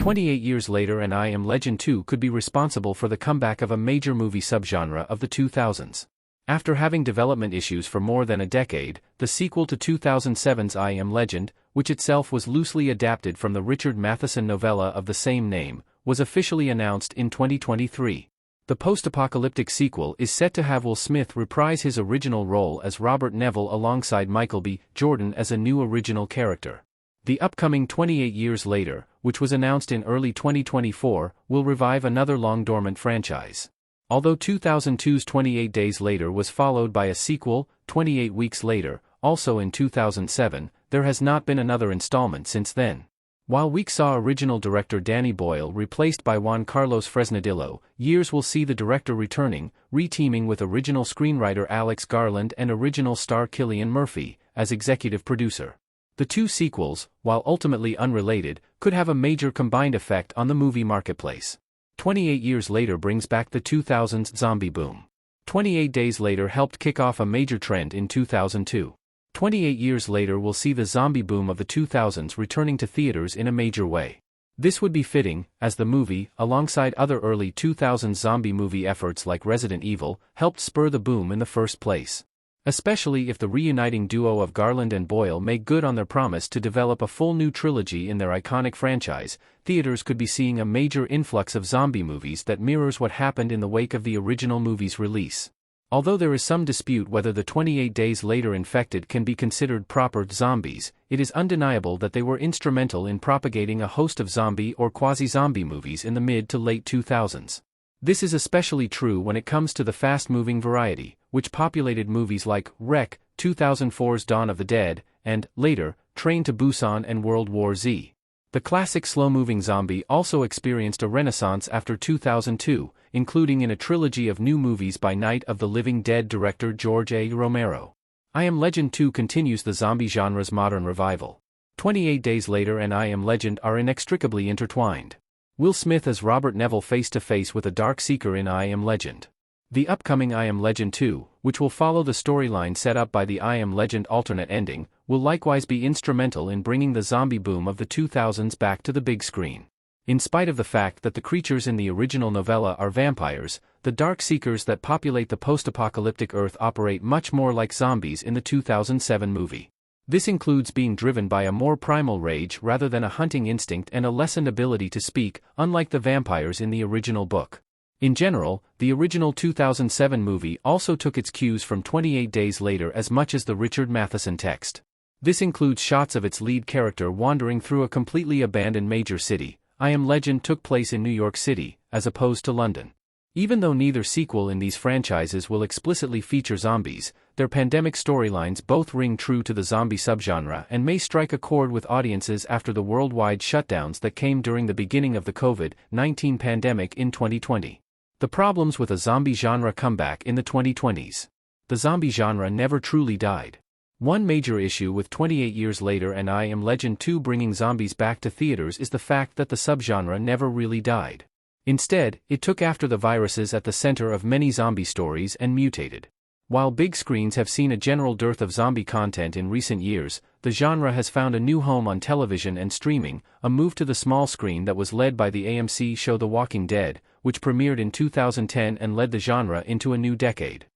28 years later and I Am Legend 2 could be responsible for the comeback of a major movie subgenre of the 2000s. After having development issues for more than a decade, the sequel to 2007's I Am Legend, which itself was loosely adapted from the Richard Matheson novella of the same name, was officially announced in 2023. The post-apocalyptic sequel is set to have Will Smith reprise his original role as Robert Neville alongside Michael B. Jordan as a new original character. The upcoming 28 Years Later, which was announced in early 2024, will revive another long-dormant franchise. Although 2002's 28 Days Later was followed by a sequel, 28 Weeks Later, also in 2007, there has not been another installment since then. While Week saw original director Danny Boyle replaced by Juan Carlos Fresnadillo, Years will see the director returning, re-teaming with original screenwriter Alex Garland and original star Cillian Murphy, as executive producer. The two sequels, while ultimately unrelated, could have a major combined effect on the movie marketplace. 28 Years Later brings back the 2000s zombie boom. 28 Days Later helped kick off a major trend in 2002. 28 Years Later will see the zombie boom of the 2000s returning to theaters in a major way. This would be fitting, as the movie, alongside other early 2000s zombie movie efforts like Resident Evil, helped spur the boom in the first place. Especially if the reuniting duo of Garland and Boyle make good on their promise to develop a full new trilogy in their iconic franchise, theaters could be seeing a major influx of zombie movies that mirrors what happened in the wake of the original movie's release. Although there is some dispute whether the 28 Days Later infected can be considered proper zombies, it is undeniable that they were instrumental in propagating a host of zombie or quasi-zombie movies in the mid to late 2000s. This is especially true when it comes to the fast-moving variety, which populated movies like Wreck, 2004's Dawn of the Dead, and, later, Train to Busan and World War Z. The classic slow-moving zombie also experienced a renaissance after 2002, including in a trilogy of new movies by Night of the Living Dead director George A. Romero. I Am Legend 2 continues the zombie genre's modern revival. 28 Days Later and I Am Legend are inextricably intertwined. Will Smith as Robert Neville face-to-face with a Dark Seeker in I Am Legend. The upcoming I Am Legend 2, which will follow the storyline set up by the I Am Legend alternate ending, will likewise be instrumental in bringing the zombie boom of the 2000s back to the big screen. In spite of the fact that the creatures in the original novella are vampires, the Dark Seekers that populate the post-apocalyptic Earth operate much more like zombies in the 2007 movie. This includes being driven by a more primal rage rather than a hunting instinct and a lessened ability to speak, unlike the vampires in the original book. In general, the original 2007 movie also took its cues from 28 Days Later as much as the Richard Matheson text. This includes shots of its lead character wandering through a completely abandoned major city. I Am Legend took place in New York City, as opposed to London. Even though neither sequel in these franchises will explicitly feature zombies, their pandemic storylines both ring true to the zombie subgenre and may strike a chord with audiences after the worldwide shutdowns that came during the beginning of the COVID-19 pandemic in 2020. The problems with a zombie genre comeback in the 2020s. The zombie genre never truly died. One major issue with 28 Years Later and I Am Legend 2 bringing zombies back to theaters is the fact that the subgenre never really died. Instead, it took after the viruses at the center of many zombie stories and mutated. While big screens have seen a general dearth of zombie content in recent years, the genre has found a new home on television and streaming, a move to the small screen that was led by the AMC show The Walking Dead, which premiered in 2010 and led the genre into a new decade.